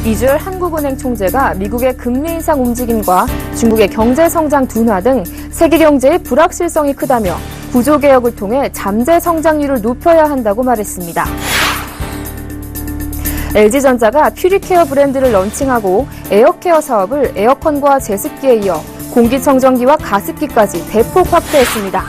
이주열 한국은행 총재가 미국의 금리 인상 움직임과 중국의 경제 성장 둔화 등 세계 경제의 불확실성이 크다며 구조개혁을 통해 잠재 성장률을 높여야 한다고 말했습니다. LG전자가 퓨리케어 브랜드를 런칭하고 에어케어 사업을 에어컨과 제습기에 이어 공기청정기와 가습기까지 대폭 확대했습니다.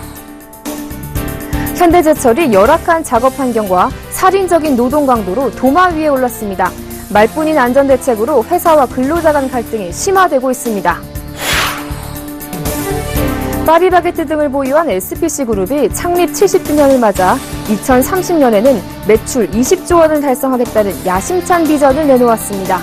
현대제철이 열악한 작업 환경과 살인적인 노동 강도로 도마 위에 올랐습니다. 말뿐인 안전대책으로 회사와 근로자 간 갈등이 심화되고 있습니다. 파리바게뜨 등을 보유한 SPC그룹이 창립 70주년을 맞아 2030년에는 매출 20조 원을 달성하겠다는 야심찬 비전을 내놓았습니다.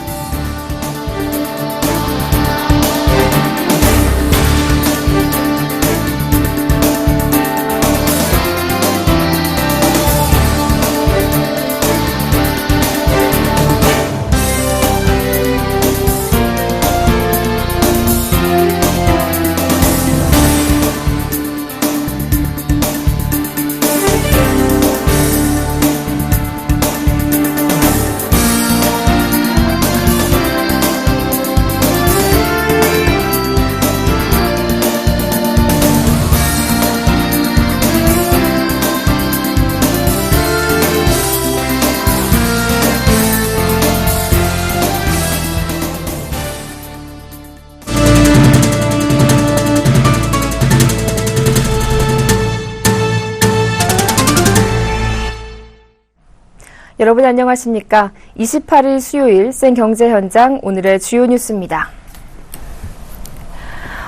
여러분 안녕하십니까? 28일 수요일 생경제 현장 오늘의 주요 뉴스입니다.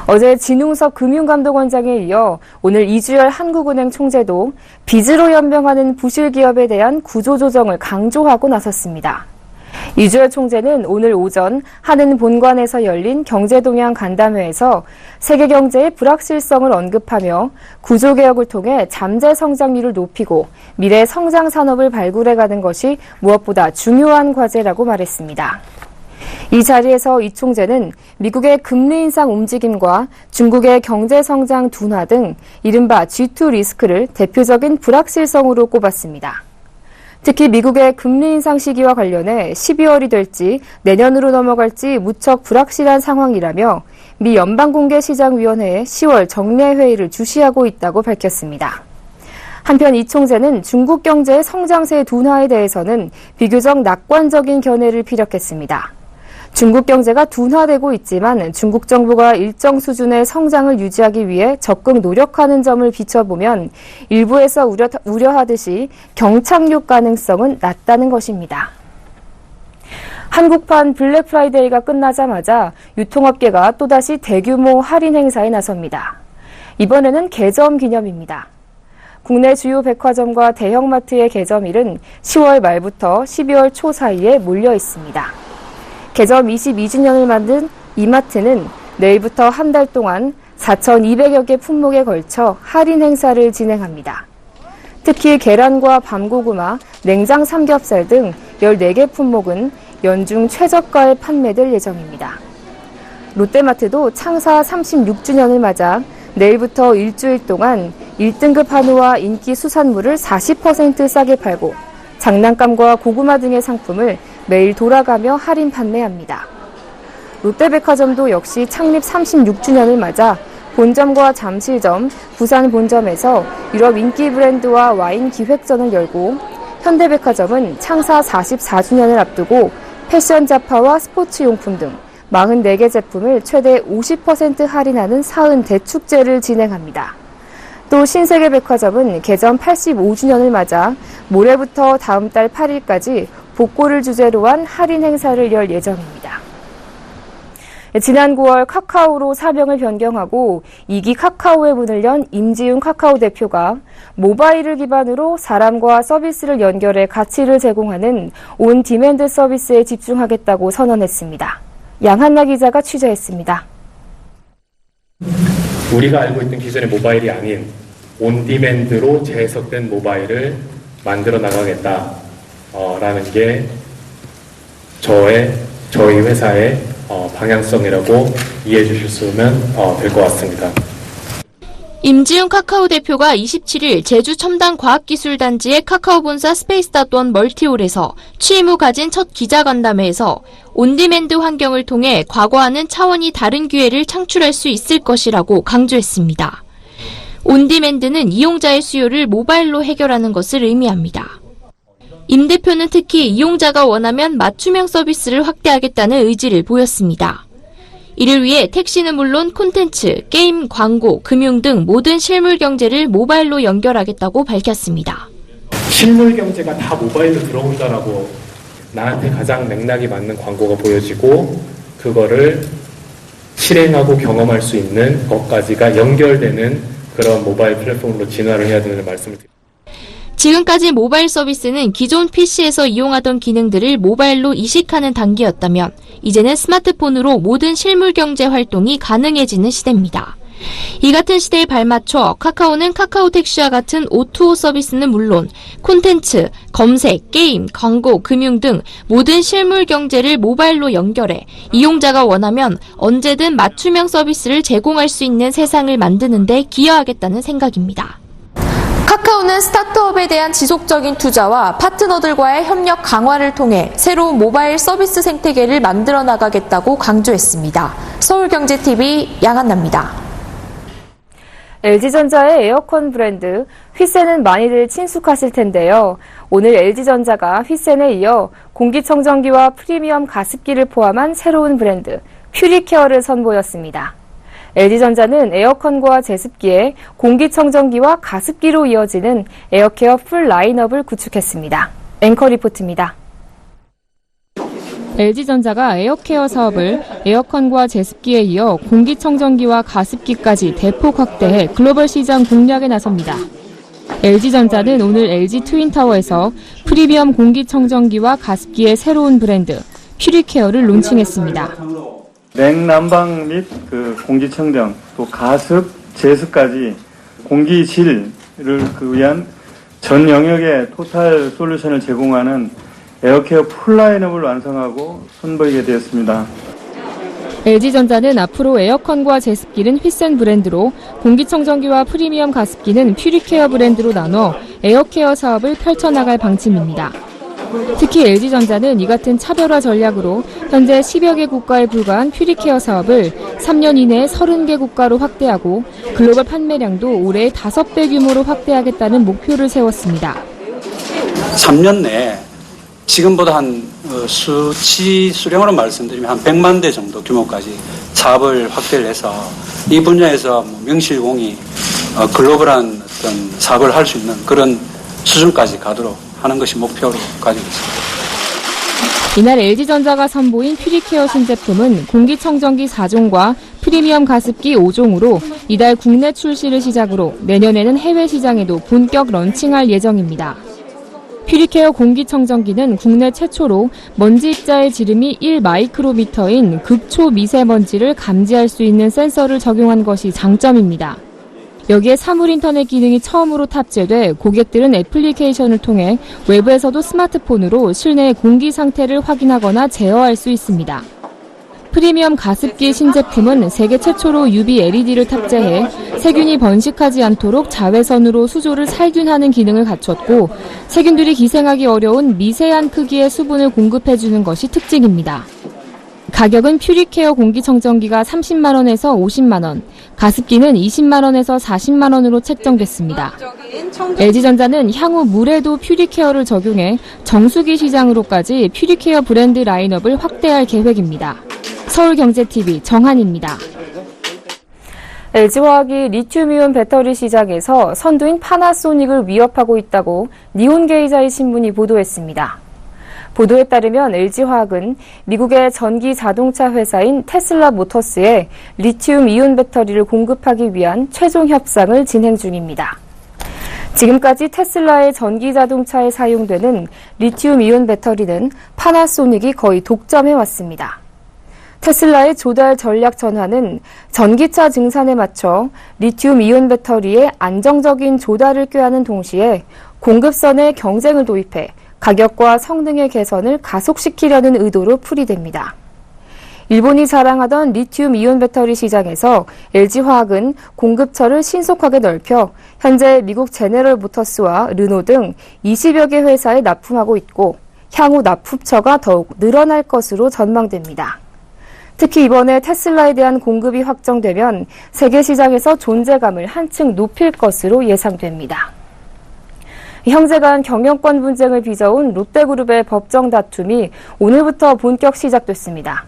어제 진웅석 금융감독원장에 이어 오늘 이주열 한국은행 총재도 빚으로 연명하는 부실기업에 대한 구조조정을 강조하고 나섰습니다. 이주열 총재는 오늘 오전 한은 본관에서 열린 경제동향 간담회에서 세계 경제의 불확실성을 언급하며 구조개혁을 통해 잠재 성장률을 높이고 미래 성장 산업을 발굴해가는 것이 무엇보다 중요한 과제라고 말했습니다. 이 자리에서 이 총재는 미국의 금리 인상 움직임과 중국의 경제 성장 둔화 등 이른바 G2 리스크를 대표적인 불확실성으로 꼽았습니다. 특히 미국의 금리 인상 시기와 관련해 12월이 될지 내년으로 넘어갈지 무척 불확실한 상황이라며 미 연방공개시장위원회의 10월 정례회의를 주시하고 있다고 밝혔습니다. 한편 이 총재는 중국 경제의 성장세 둔화에 대해서는 비교적 낙관적인 견해를 피력했습니다. 중국 경제가 둔화되고 있지만 중국 정부가 일정 수준의 성장을 유지하기 위해 적극 노력하는 점을 비춰보면 일부에서 우려하듯이 경착륙 가능성은 낮다는 것입니다. 한국판 블랙 프라이데이가 끝나자마자 유통업계가 또다시 대규모 할인 행사에 나섭니다. 이번에는 개점 기념입니다. 국내 주요 백화점과 대형마트의 개점일은 10월 말부터 12월 초 사이에 몰려 있습니다. 개점 22주년을 만든 이마트는 내일부터 한 달 동안 4,200여 개 품목에 걸쳐 할인 행사를 진행합니다. 특히 계란과 밤고구마, 냉장 삼겹살 등 14개 품목은 연중 최저가에 판매될 예정입니다. 롯데마트도 창사 36주년을 맞아 내일부터 일주일 동안 1등급 한우와 인기 수산물을 40% 싸게 팔고 장난감과 고구마 등의 상품을 매일 돌아가며 할인 판매합니다. 롯데백화점도 역시 창립 36주년을 맞아 본점과 잠실점, 부산 본점에서 유럽 인기 브랜드와 와인 기획전을 열고 현대백화점은 창사 44주년을 앞두고 패션 잡화와 스포츠용품 등 44개 제품을 최대 50% 할인하는 사은 대축제를 진행합니다. 또 신세계백화점은 개점 85주년을 맞아 모레부터 다음 달 8일까지 복고를 주제로 한 할인 행사를 열 예정입니다. 지난 9월 카카오로 사명을 변경하고 2기 카카오의 문을 연 임지훈 카카오 대표가 모바일을 기반으로 사람과 서비스를 연결해 가치를 제공하는 온 디맨드 서비스에 집중하겠다고 선언했습니다. 양한나 기자가 취재했습니다. 우리가 알고 있던 기존의 모바일이 아닌 온디맨드로 재해석된 모바일을 만들어 나가겠다라는 게 저희 회사의 방향성이라고 이해해 주실 수 있으면 될 것 같습니다. 임지훈 카카오 대표가 27일 제주 첨단과학기술단지의 카카오 본사 스페이스닷원 멀티홀에서 취임 후 가진 첫 기자간담회에서 온디맨드 환경을 통해 과거와는 차원이 다른 기회를 창출할 수 있을 것이라고 강조했습니다. 온디맨드는 이용자의 수요를 모바일로 해결하는 것을 의미합니다. 임 대표는 특히 이용자가 원하면 맞춤형 서비스를 확대하겠다는 의지를 보였습니다. 이를 위해 택시는 물론 콘텐츠, 게임, 광고, 금융 등 모든 실물 경제를 모바일로 연결하겠다고 밝혔습니다. 실물 경제가 다 모바일로 들어온다라고 나한테 가장 맥락이 맞는 광고가 보여지고 그거를 실행하고 경험할 수 있는 것까지가 연결되는 그런 모바일 플랫폼으로 진화를 해야 되는 말씀을 드립니다. 지금까지 모바일 서비스는 기존 PC에서 이용하던 기능들을 모바일로 이식하는 단계였다면 이제는 스마트폰으로 모든 실물 경제 활동이 가능해지는 시대입니다. 이 같은 시대에 발맞춰 카카오는 카카오 택시와 같은 O2O 서비스는 물론 콘텐츠, 검색, 게임, 광고, 금융 등 모든 실물 경제를 모바일로 연결해 이용자가 원하면 언제든 맞춤형 서비스를 제공할 수 있는 세상을 만드는 데 기여하겠다는 생각입니다. 카카오는 스타트업에 대한 지속적인 투자와 파트너들과의 협력 강화를 통해 새로운 모바일 서비스 생태계를 만들어 나가겠다고 강조했습니다. 서울경제TV 양한나입니다. LG전자의 에어컨 브랜드 휘센은 많이들 친숙하실 텐데요. 오늘 LG전자가 휘센에 이어 공기청정기와 프리미엄 가습기를 포함한 새로운 브랜드 퓨리케어를 선보였습니다. LG전자는 에어컨과 제습기에 공기청정기와 가습기로 이어지는 에어케어 풀 라인업을 구축했습니다. 앵커 리포트입니다. LG전자가 에어케어 사업을 에어컨과 제습기에 이어 공기청정기와 가습기까지 대폭 확대해 글로벌 시장 공략에 나섭니다. LG전자는 오늘 LG 트윈타워에서 프리미엄 공기청정기와 가습기의 새로운 브랜드 퓨리케어를 론칭했습니다. 냉난방 및 공기청정, 또 가습, 제습까지 공기질을 위한 전 영역의 토탈 솔루션을 제공하는 에어케어 풀 라인업을 완성하고 선보이게 되었습니다. LG전자는 앞으로 에어컨과 제습기는 휘센 브랜드로 공기청정기와 프리미엄 가습기는 퓨리케어 브랜드로 나눠 에어케어 사업을 펼쳐나갈 방침입니다. 특히 LG전자는 이 같은 차별화 전략으로 현재 10여 개 국가에 불과한 퓨리케어 사업을 3년 이내에 30개 국가로 확대하고 글로벌 판매량도 올해 5배 규모로 확대하겠다는 목표를 세웠습니다. 3년 내에 지금보다 한 수령으로 말씀드리면 한 100만 대 정도 규모까지 사업을 확대를 해서 이 분야에서 명실공히 글로벌한 어떤 사업을 할 수 있는 그런 수준까지 가도록 하는 것이 목표로 가지고 있습니다. 이날 LG전자가 선보인 퓨리케어 신제품은 공기청정기 4종과 프리미엄 가습기 5종으로 이달 국내 출시를 시작으로 내년에는 해외 시장에도 본격 런칭할 예정입니다. 퓨리케어 공기청정기는 국내 최초로 먼지 입자의 지름이 1마이크로미터인 극초 미세먼지를 감지할 수 있는 센서를 적용한 것이 장점입니다. 여기에 사물 인터넷 기능이 처음으로 탑재돼 고객들은 애플리케이션을 통해 외부에서도 스마트폰으로 실내의 공기 상태를 확인하거나 제어할 수 있습니다. 프리미엄 가습기 신제품은 세계 최초로 UV LED를 탑재해 세균이 번식하지 않도록 자외선으로 수조를 살균하는 기능을 갖췄고 세균들이 기생하기 어려운 미세한 크기의 수분을 공급해주는 것이 특징입니다. 가격은 퓨리케어 공기청정기가 30만 원에서 50만 원, 가습기는 20만 원에서 40만 원으로 책정됐습니다. LG전자는 향후 물에도 퓨리케어를 적용해 정수기 시장으로까지 퓨리케어 브랜드 라인업을 확대할 계획입니다. 서울경제TV 정한입니다. LG화학이 리튬이온 배터리 시장에서 선두인 파나소닉을 위협하고 있다고 니혼게이자의 신문이 보도했습니다. 보도에 따르면 LG화학은 미국의 전기 자동차 회사인 테슬라 모터스에 리튬 이온 배터리를 공급하기 위한 최종 협상을 진행 중입니다. 지금까지 테슬라의 전기 자동차에 사용되는 리튬 이온 배터리는 파나소닉이 거의 독점해왔습니다. 테슬라의 조달 전략 전환은 전기차 증산에 맞춰 리튬 이온 배터리의 안정적인 조달을 꾀하는 동시에 공급선에 경쟁을 도입해 가격과 성능의 개선을 가속시키려는 의도로 풀이됩니다. 일본이 자랑하던 리튬 이온 배터리 시장에서 LG화학은 공급처를 신속하게 넓혀 현재 미국 제네럴 모터스와 르노 등 20여 개 회사에 납품하고 있고 향후 납품처가 더욱 늘어날 것으로 전망됩니다. 특히 이번에 테슬라에 대한 공급이 확정되면 세계 시장에서 존재감을 한층 높일 것으로 예상됩니다. 형제 간 경영권 분쟁을 빚어온 롯데그룹의 법정 다툼이 오늘부터 본격 시작됐습니다.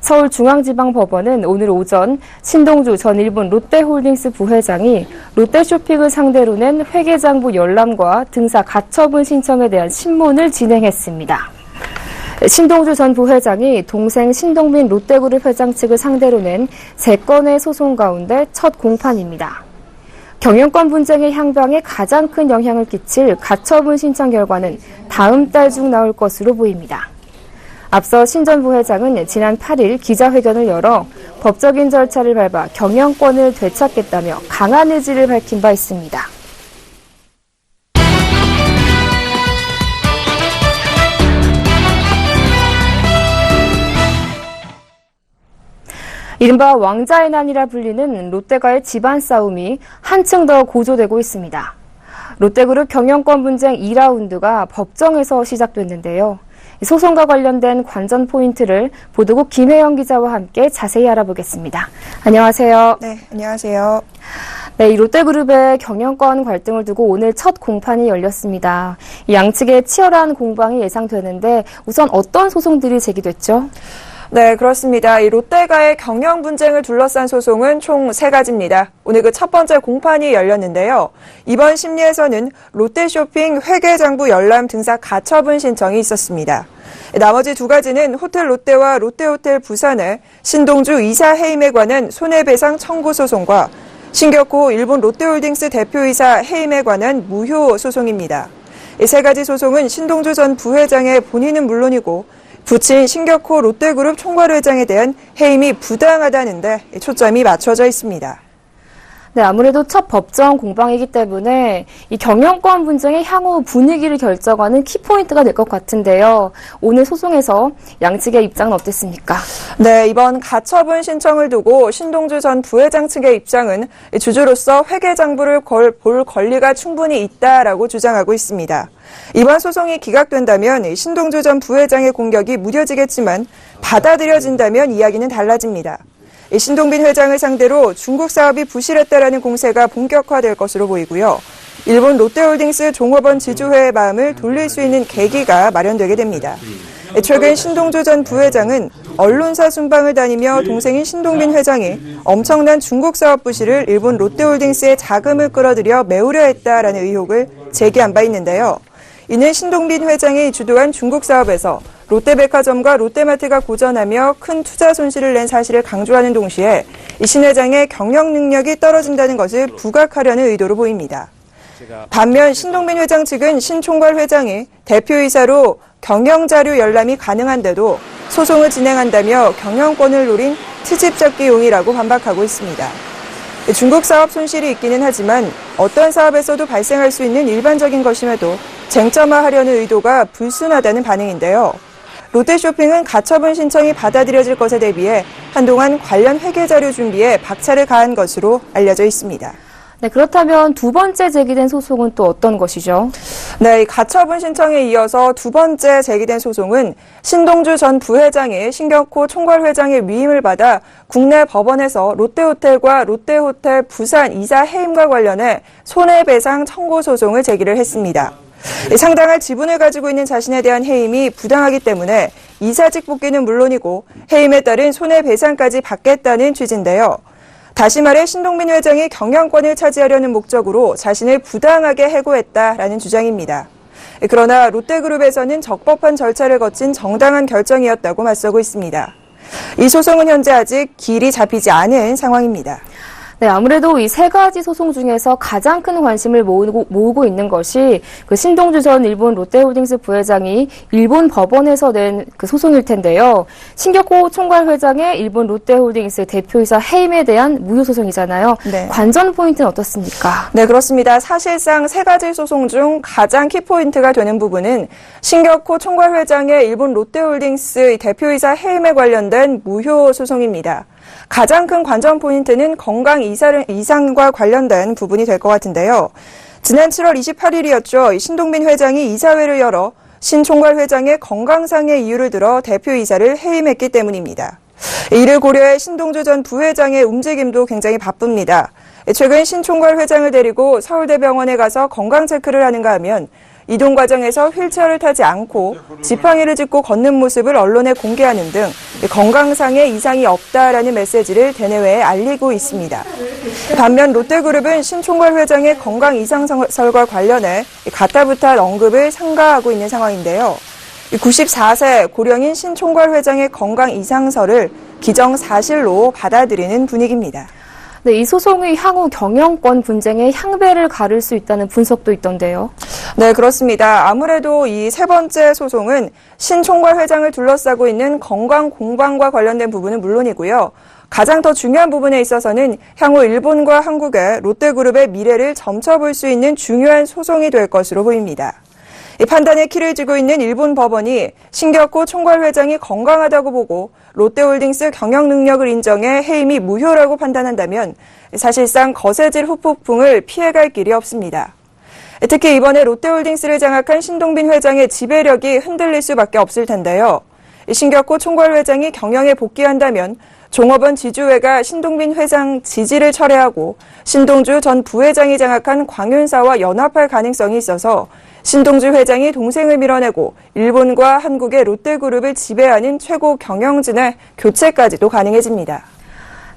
서울중앙지방법원은 오늘 오전 신동주 전 일본 롯데홀딩스 부회장이 롯데쇼핑을 상대로 낸 회계장부 열람과 등사 가처분 신청에 대한 신문을 진행했습니다. 신동주 전 부회장이 동생 신동빈 롯데그룹 회장 측을 상대로 낸 3건의 소송 가운데 첫 공판입니다. 경영권 분쟁의 향방에 가장 큰 영향을 끼칠 가처분 신청 결과는 다음 달 중 나올 것으로 보입니다. 앞서 신 전 부회장은 지난 8일 기자회견을 열어 법적인 절차를 밟아 경영권을 되찾겠다며 강한 의지를 밝힌 바 있습니다. 이른바 왕자의 난이라 불리는 롯데가의 집안 싸움이 한층 더 고조되고 있습니다. 롯데그룹 경영권 분쟁 2라운드가 법정에서 시작됐는데요. 소송과 관련된 관전 포인트를 보도국 김혜영 기자와 함께 자세히 알아보겠습니다. 안녕하세요. 네, 안녕하세요. 네, 이 롯데그룹의 경영권 갈등을 두고 오늘 첫 공판이 열렸습니다. 이 양측의 치열한 공방이 예상되는데 우선 어떤 소송들이 제기됐죠? 네, 그렇습니다. 이 롯데가의 경영 분쟁을 둘러싼 소송은 총 3가지입니다. 오늘 그 첫 번째 공판이 열렸는데요. 이번 심리에서는 롯데쇼핑 회계장부 열람 등사 가처분 신청이 있었습니다. 나머지 2가지는 호텔 롯데와 롯데호텔 부산의 신동주 이사 해임에 관한 손해배상 청구 소송과 신격호 일본 롯데홀딩스 대표이사 해임에 관한 무효 소송입니다. 이 3가지 소송은 신동주 전 부회장의 본인은 물론이고 부친 신격호 롯데그룹 총괄회장에 대한 해임이 부당하다는데 초점이 맞춰져 있습니다. 네, 아무래도 첫 법정 공방이기 때문에 이 경영권 분쟁의 향후 분위기를 결정하는 키포인트가 될 것 같은데요. 오늘 소송에서 양측의 입장은 어땠습니까? 네, 이번 가처분 신청을 두고 신동주 전 부회장 측의 입장은 주주로서 회계장부를 볼 권리가 충분히 있다라고 주장하고 있습니다. 이번 소송이 기각된다면 신동주 전 부회장의 공격이 무뎌지겠지만 받아들여진다면 이야기는 달라집니다. 신동빈 회장을 상대로 중국 사업이 부실했다라는 공세가 본격화될 것으로 보이고요. 일본 롯데홀딩스 종업원 지주회의 마음을 돌릴 수 있는 계기가 마련되게 됩니다. 최근 신동주 전 부회장은 언론사 순방을 다니며 동생인 신동빈 회장이 엄청난 중국 사업 부실을 일본 롯데홀딩스의 자금을 끌어들여 메우려 했다라는 의혹을 제기한 바 있는데요. 이는 신동빈 회장이 주도한 중국 사업에서 롯데백화점과 롯데마트가 고전하며 큰 투자 손실을 낸 사실을 강조하는 동시에 이 신 회장의 경영 능력이 떨어진다는 것을 부각하려는 의도로 보입니다. 반면 신동빈 회장 측은 신 총괄 회장이 대표이사로 경영자료 열람이 가능한데도 소송을 진행한다며 경영권을 노린 트집잡기용이라고 반박하고 있습니다. 중국 사업 손실이 있기는 하지만 어떤 사업에서도 발생할 수 있는 일반적인 것임에도 쟁점화하려는 의도가 불순하다는 반응인데요. 롯데쇼핑은 가처분 신청이 받아들여질 것에 대비해 한동안 관련 회계 자료 준비에 박차를 가한 것으로 알려져 있습니다. 네, 그렇다면 두 번째 제기된 소송은 또 어떤 것이죠? 네, 이 가처분 신청에 이어서 2번째 제기된 소송은 신동주 전 부회장이 신격호 총괄회장의 위임을 받아 국내 법원에서 롯데호텔과 롯데호텔 부산 이사 해임과 관련해 손해배상 청구 소송을 제기를 했습니다. 상당한 지분을 가지고 있는 자신에 대한 해임이 부당하기 때문에 이사직 복귀는 물론이고 해임에 따른 손해배상까지 받겠다는 취지인데요. 다시 말해 신동빈 회장이 경영권을 차지하려는 목적으로 자신을 부당하게 해고했다라는 주장입니다. 그러나 롯데그룹에서는 적법한 절차를 거친 정당한 결정이었다고 맞서고 있습니다. 이 소송은 현재 아직 길이 잡히지 않은 상황입니다. 네, 아무래도 이 세 가지 소송 중에서 가장 큰 관심을 모으고 있는 것이 그 신동주 전 일본 롯데홀딩스 부회장이 일본 법원에서 낸 그 소송일 텐데요. 신격호 총괄회장의 일본 롯데홀딩스 대표이사 해임에 대한 무효 소송이잖아요. 네. 관전 포인트는 어떻습니까? 네, 그렇습니다. 사실상 세 가지 소송 중 가장 키포인트가 되는 부분은 신격호 총괄회장의 일본 롯데홀딩스 대표이사 해임에 관련된 무효 소송입니다. 가장 큰 관전 포인트는 건강 이상과 관련된 부분이 될 것 같은데요. 지난 7월 28일이었죠. 신동빈 회장이 이사회를 열어 신 총괄회장의 건강상의 이유를 들어 대표이사를 해임했기 때문입니다. 이를 고려해 신동주 전 부회장의 움직임도 굉장히 바쁩니다. 최근 신 총괄회장을 데리고 서울대병원에 가서 건강 체크를 하는가 하면 이동 과정에서 휠체어를 타지 않고 지팡이를 짚고 걷는 모습을 언론에 공개하는 등 건강상의 이상이 없다라는 메시지를 대내외에 알리고 있습니다. 반면 롯데그룹은 신 총괄회장의 건강 이상설과 관련해 가타부타 언급을 삼가하고 있는 상황인데요. 94세 고령인 신 총괄회장의 건강 이상설을 기정사실로 받아들이는 분위기입니다. 네, 이 소송이 향후 경영권 분쟁에 향배를 가를 수 있다는 분석도 있던데요. 네, 그렇습니다. 아무래도 이 세 번째 소송은 신 총괄회장을 둘러싸고 있는 건강 공방과 관련된 부분은 물론이고요. 가장 더 중요한 부분에 있어서는 향후 일본과 한국의 롯데그룹의 미래를 점쳐볼 수 있는 중요한 소송이 될 것으로 보입니다. 이 판단의 키를 쥐고 있는 일본 법원이 신격호 총괄회장이 건강하다고 보고 롯데홀딩스 경영 능력을 인정해 해임이 무효라고 판단한다면 사실상 거세질 후폭풍을 피해갈 길이 없습니다. 특히 이번에 롯데홀딩스를 장악한 신동빈 회장의 지배력이 흔들릴 수밖에 없을 텐데요. 신격호 총괄회장이 경영에 복귀한다면 종업원 지주회가 신동빈 회장 지지를 철회하고 신동주 전 부회장이 장악한 광윤사와 연합할 가능성이 있어서 신동주 회장이 동생을 밀어내고 일본과 한국의 롯데그룹을 지배하는 최고 경영진의 교체까지도 가능해집니다.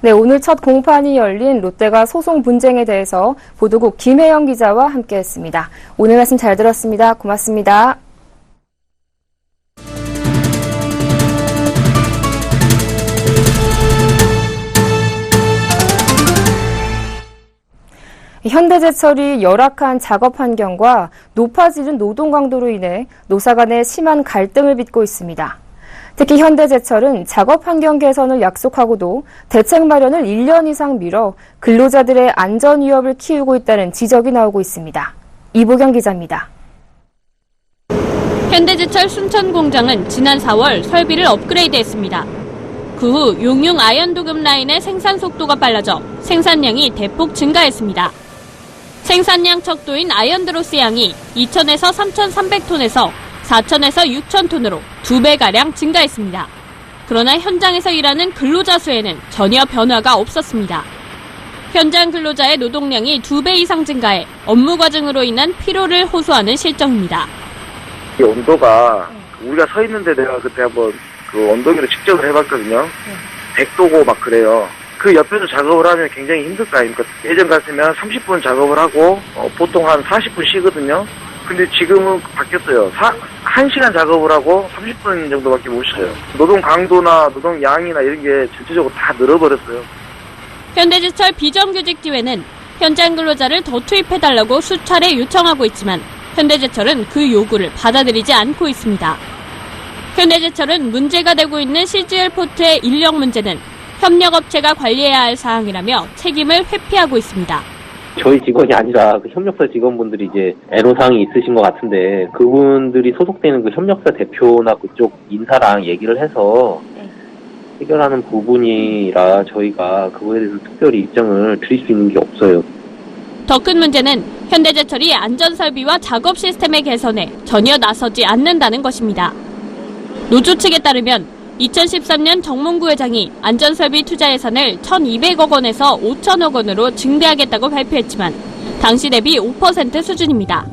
네, 오늘 첫 공판이 열린 롯데가 소송 분쟁에 대해서 보도국 김혜영 기자와 함께했습니다. 오늘 말씀 잘 들었습니다. 고맙습니다. 현대제철이 열악한 작업 환경과 높아지는 노동 강도로 인해 노사 간의 심한 갈등을 빚고 있습니다. 특히 현대제철은 작업 환경 개선을 약속하고도 대책 마련을 1년 이상 미뤄 근로자들의 안전 위협을 키우고 있다는 지적이 나오고 있습니다. 이보경 기자입니다. 현대제철 순천 공장은 지난 4월 설비를 업그레이드했습니다. 그 후 용융 아연도금 라인의 생산 속도가 빨라져 생산량이 대폭 증가했습니다. 생산량 척도인 아연드로스 양이 2,000에서 3,300톤에서 4,000에서 6,000톤으로 2배가량 증가했습니다. 그러나 현장에서 일하는 근로자 수에는 전혀 변화가 없었습니다. 현장 근로자의 노동량이 2배 이상 증가해 업무 과증으로 인한 피로를 호소하는 실정입니다. 이 온도가 우리가 서 있는데 내가 그때 한번 그 온도계로 측정을 해봤거든요. 100도고 막 그래요. 그 옆에서 작업을 하면 굉장히 힘들 거 아닙니까? 예전 같으면 30분 작업을 하고 보통 한 40분 쉬거든요. 근데 지금은 바뀌었어요. 1시간 작업을 하고 30분 정도밖에 못 쉬어요. 노동 강도나 노동 양이나 이런 게 전체적으로 다 늘어버렸어요. 현대제철 비정규직지회는 현장 근로자를 더 투입해달라고 수차례 요청하고 있지만 현대제철은 그 요구를 받아들이지 않고 있습니다. 현대제철은 문제가 되고 있는 CGL 포트의 인력 문제는 협력업체가 관리해야 할 사항이라며 책임을 회피하고 있습니다. 저희 직원이 아니라 그 협력사 직원분들이 이제 애로사항이 있으신 것 같은데 그분들이 소속되는 그 협력사 대표나 그쪽 인사랑 얘기를 해서 해결하는 부분이라 저희가 그거에 대해서 특별히 입장을 드릴 수 있는 게 없어요. 더 큰 문제는 현대제철이 안전설비와 작업 시스템의 개선에 전혀 나서지 않는다는 것입니다. 노조 측에 따르면 2013년 정몽구 회장이 안전설비 투자 예산을 1,200억 원에서 5천억 원으로 증대하겠다고 발표했지만 당시 대비 5% 수준입니다.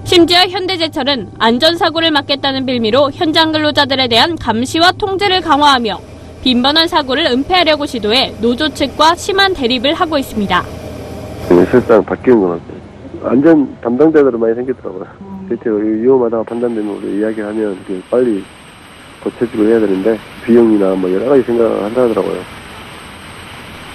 심지어 현대제철은 안전사고를 막겠다는 빌미로 현장 근로자들에 대한 감시와 통제를 강화하며 빈번한 사고를 은폐하려고 시도해 노조 측과 심한 대립을 하고 있습니다. 실상 바뀌는 건 같아요. 안전 담당자들은 많이 생겼더라고요. 대체 위험하다고 판단되면 우리 이야기하면 빨리 고쳐지고 해야 되는데 비용이나 뭐 여러 가지 생각을 한다더라고요.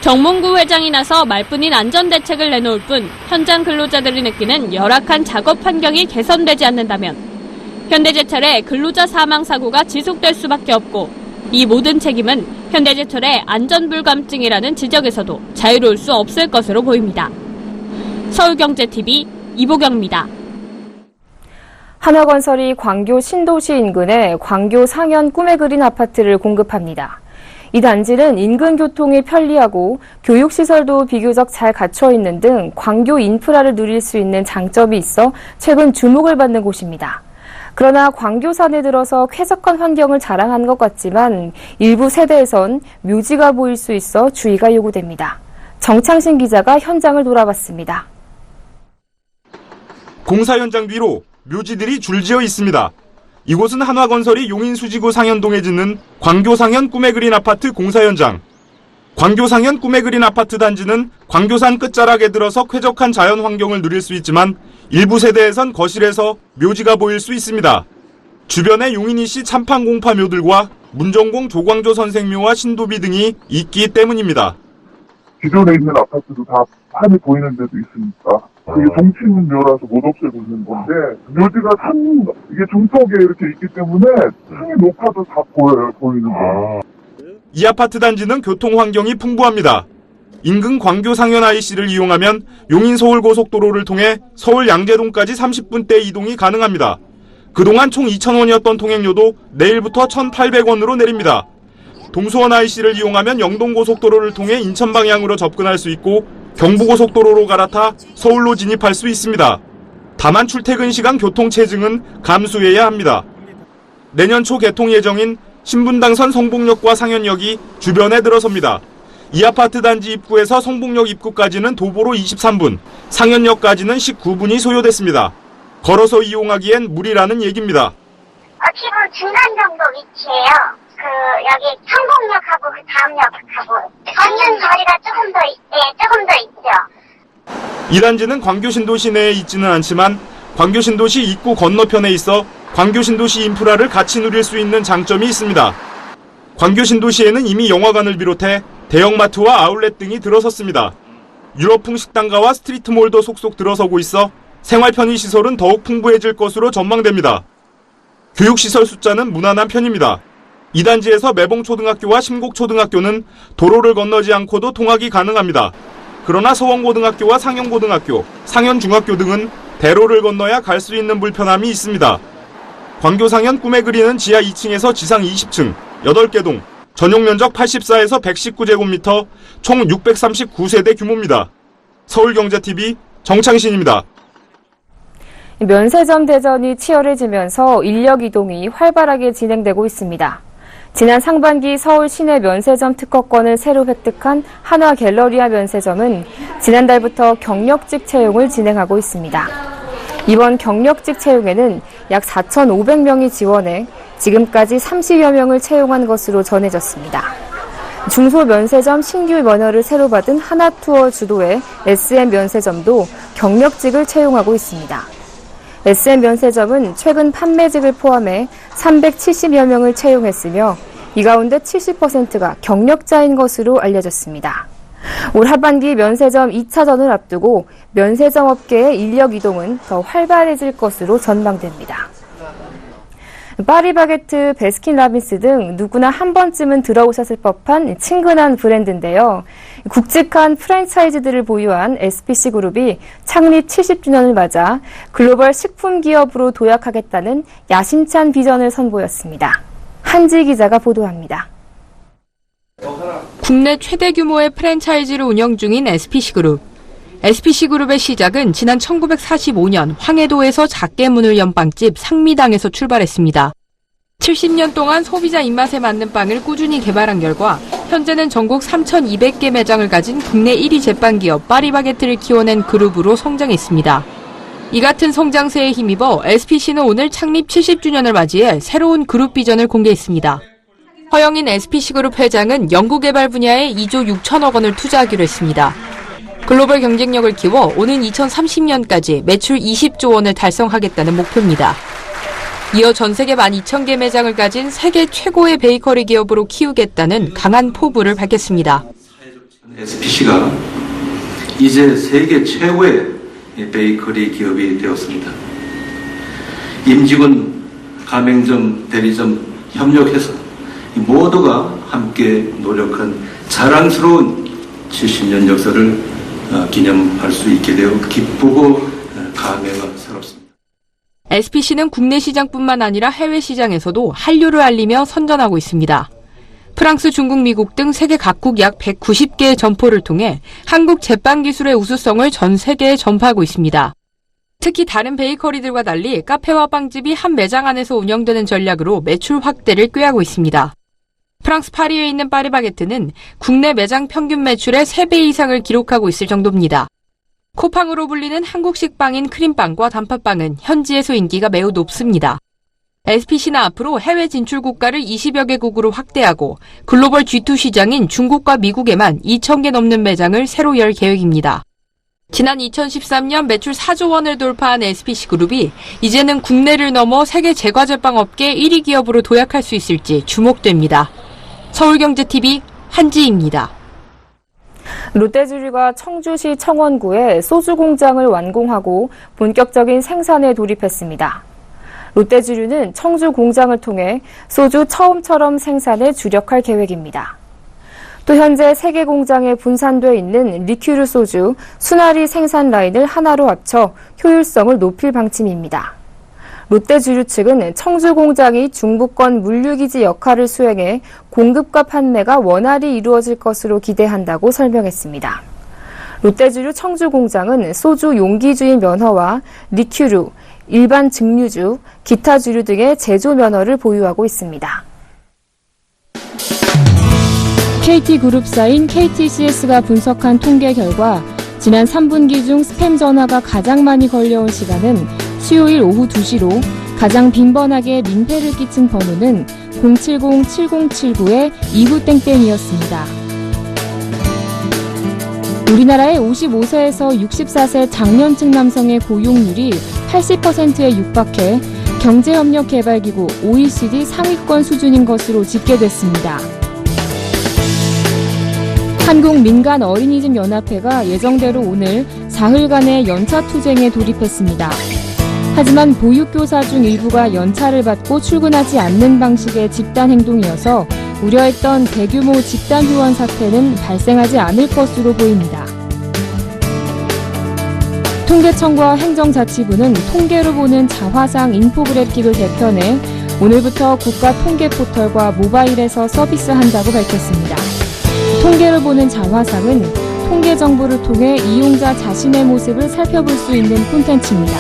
정몽구 회장이 나서 말뿐인 안전대책을 내놓을 뿐 현장 근로자들이 느끼는 열악한 작업 환경이 개선되지 않는다면 현대제철의 근로자 사망 사고가 지속될 수밖에 없고 이 모든 책임은 현대제철의 안전불감증이라는 지적에서도 자유로울 수 없을 것으로 보입니다. 서울경제TV 이보경입니다. 한화건설이 광교 신도시 인근에 광교 상현 꿈에 그린 아파트를 공급합니다. 이 단지는 인근 교통이 편리하고 교육시설도 비교적 잘 갖춰 있는 등 광교 인프라를 누릴 수 있는 장점이 있어 최근 주목을 받는 곳입니다. 그러나 광교산에 들어서 쾌적한 환경을 자랑하는 것 같지만 일부 세대에선 묘지가 보일 수 있어 주의가 요구됩니다. 정창신 기자가 현장을 돌아봤습니다. 공사 현장 뒤로 묘지들이 줄지어 있습니다. 이곳은 한화건설이 용인수지구 상현동에 짓는 광교상현 꿈에 그린 아파트 공사 현장. 광교상현 꿈에 그린 아파트 단지는 광교산 끝자락에 들어서 쾌적한 자연 환경을 누릴 수 있지만 일부 세대에선 거실에서 묘지가 보일 수 있습니다. 주변에 용인이씨 참판공파 묘들과 문정공 조광조 선생묘와 신도비 등이 있기 때문입니다. 기존에 있는 아파트도 다 산이 보이는 데도 있으니까 이게 정치인 묘라서 못 없애고 있는 건데 묘지가 이게 중턱에 이렇게 있기 때문에 산이 높아도 다 보이는 거예요. 이 아파트 단지는 교통 환경이 풍부합니다. 인근 광교 상현 IC를 이용하면 용인 서울 고속도로를 통해 서울 양재동까지 30분대 이동이 가능합니다. 그동안 총 2,000원이었던 통행료도 내일부터 1,800원으로 내립니다. 동수원 IC를 이용하면 영동고속도로를 통해 인천 방향으로 접근할 수 있고 경부고속도로로 갈아타 서울로 진입할 수 있습니다. 다만 출퇴근 시간 교통체증은 감수해야 합니다. 내년 초 개통 예정인 신분당선 성북역과 상현역이 주변에 들어섭니다. 이 아파트 단지 입구에서 성북역 입구까지는 도보로 23분, 상현역까지는 19분이 소요됐습니다. 걸어서 이용하기엔 무리라는 얘기입니다. 기본 중간 정도 위치예요. 여기 성북역하고 그 다음 역하고 걷는 거리가 조금 더 있죠. 이 단지는 광교신도시 내에 있지는 않지만 광교신도시 입구 건너편에 있어 광교신도시 인프라를 같이 누릴 수 있는 장점이 있습니다. 광교신도시에는 이미 영화관을 비롯해 대형마트와 아울렛 등이 들어섰습니다. 유럽풍 식당가와 스트리트몰도 속속 들어서고 있어 생활 편의시설은 더욱 풍부해질 것으로 전망됩니다. 교육시설 숫자는 무난한 편입니다. 이 단지에서 매봉초등학교와 심곡초등학교는 도로를 건너지 않고도 통학이 가능합니다. 그러나 서원고등학교와 상현고등학교, 상현중학교 등은 대로를 건너야 갈 수 있는 불편함이 있습니다. 광교상현 꿈에 그리는 지하 2층에서 지상 20층, 8개 동, 전용 면적 84에서 119제곱미터, 총 639세대 규모입니다. 서울경제TV 정창신입니다. 면세점 대전이 치열해지면서 인력 이동이 활발하게 진행되고 있습니다. 지난 상반기 서울 시내 면세점 특허권을 새로 획득한 한화갤러리아 면세점은 지난달부터 경력직 채용을 진행하고 있습니다. 이번 경력직 채용에는 약 4,500명이 지원해 지금까지 30여 명을 채용한 것으로 전해졌습니다. 중소면세점 신규 면허를 새로 받은 하나투어 주도의 SM면세점도 경력직을 채용하고 있습니다. SM면세점은 최근 판매직을 포함해 370여 명을 채용했으며 이 가운데 70%가 경력자인 것으로 알려졌습니다. 올 하반기 면세점 2차전을 앞두고 면세점 업계의 인력 이동은 더 활발해질 것으로 전망됩니다. 파리바게트, 베스킨라빈스 등 누구나 한 번쯤은 들어오셨을 법한 친근한 브랜드인데요. 굵직한 프랜차이즈들을 보유한 SPC그룹이 창립 70주년을 맞아 글로벌 식품 기업으로 도약하겠다는 야심찬 비전을 선보였습니다. 한지 기자가 보도합니다. 국내 최대 규모의 프랜차이즈를 운영 중인 SPC그룹. SPC그룹의 시작은 지난 1945년 황해도에서 작게 문을 연 빵집 상미당에서 출발했습니다. 70년 동안 소비자 입맛에 맞는 빵을 꾸준히 개발한 결과 현재는 전국 3,200개 매장을 가진 국내 1위 제빵기업 파리바게트를 키워낸 그룹으로 성장했습니다. 이 같은 성장세에 힘입어 SPC는 오늘 창립 70주년을 맞이해 새로운 그룹 비전을 공개했습니다. 허영인 SPC그룹 회장은 연구개발 분야에 2조 6천억 원을 투자하기로 했습니다. 글로벌 경쟁력을 키워 오는 2030년까지 매출 20조 원을 달성하겠다는 목표입니다. 이어 전 세계 12,000개 매장을 가진 세계 최고의 베이커리 기업으로 키우겠다는 강한 포부를 밝혔습니다. SPC가 이제 세계 최고의 베이커리 기업이 되었습니다. 임직원, 가맹점, 대리점 협력해서 모두가 함께 노력한 자랑스러운 70년 역사를 기념할 수 있게 되어 기쁘고 감회스럽습니다. SPC는 국내 시장뿐만 아니라 해외 시장에서도 한류를 알리며 선전하고 있습니다. 프랑스, 중국, 미국 등 세계 각국 약 190개의 점포를 통해 한국 제빵 기술의 우수성을 전 세계에 전파하고 있습니다. 특히 다른 베이커리들과 달리 카페와 빵집이 한 매장 안에서 운영되는 전략으로 매출 확대를 꾀하고 있습니다. 프랑스 파리에 있는 파리바게뜨는 국내 매장 평균 매출의 3배 이상을 기록하고 있을 정도입니다. 코팡으로 불리는 한국식 빵인 크림빵과 단팥빵은 현지에서 인기가 매우 높습니다. SPC는 앞으로 해외 진출 국가를 20여 개국으로 확대하고 글로벌 G2 시장인 중국과 미국에만 2,000개 넘는 매장을 새로 열 계획입니다. 지난 2013년 매출 4조 원을 돌파한 SPC 그룹이 이제는 국내를 넘어 세계 제과제빵 업계 1위 기업으로 도약할 수 있을지 주목됩니다. 서울경제TV 한지입니다. 롯데주류가 청주시 청원구에 소주 공장을 완공하고 본격적인 생산에 돌입했습니다. 롯데주류는 청주 공장을 통해 소주 처음처럼 생산에 주력할 계획입니다. 또 현재 3개 공장에 분산돼 있는 리큐르 소주, 순하리 생산 라인을 하나로 합쳐 효율성을 높일 방침입니다. 롯데주류 측은 청주 공장이 중부권 물류기지 역할을 수행해 공급과 판매가 원활히 이루어질 것으로 기대한다고 설명했습니다. 롯데주류 청주 공장은 소주 용기주의 면허와 리큐르, 일반 증류주, 기타 주류 등의 제조 면허를 보유하고 있습니다. KT그룹사인 KTCS가 분석한 통계 결과 지난 3분기 중 스팸 전화가 가장 많이 걸려온 시간은 수요일 오후 2시로 가장 빈번하게 민폐를 끼친 번호는 070-7079의 이후땡땡이었습니다. 우리나라의 55세에서 64세 장년층 남성의 고용률이 80%에 육박해 경제협력개발기구 OECD 상위권 수준인 것으로 집계됐습니다. 한국민간어린이집연합회가 예정대로 오늘 사흘간의 연차 투쟁에 돌입했습니다. 하지만 보육교사 중 일부가 연차를 받고 출근하지 않는 방식의 집단행동이어서 우려했던 대규모 집단휴원 사태는 발생하지 않을 것으로 보입니다. 통계청과 행정자치부는 통계로 보는 자화상 인포그래픽을 개편해 오늘부터 국가통계포털과 모바일에서 서비스한다고 밝혔습니다. 통계를 보는 자화상은 통계 정보를 통해 이용자 자신의 모습을 살펴볼 수 있는 콘텐츠입니다.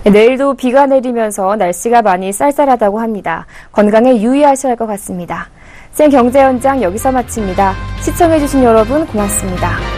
내일도 비가 내리면서 날씨가 많이 쌀쌀하다고 합니다. 건강에 유의하셔야 할 것 같습니다. 생경제현장 여기서 마칩니다. 시청해주신 여러분 고맙습니다.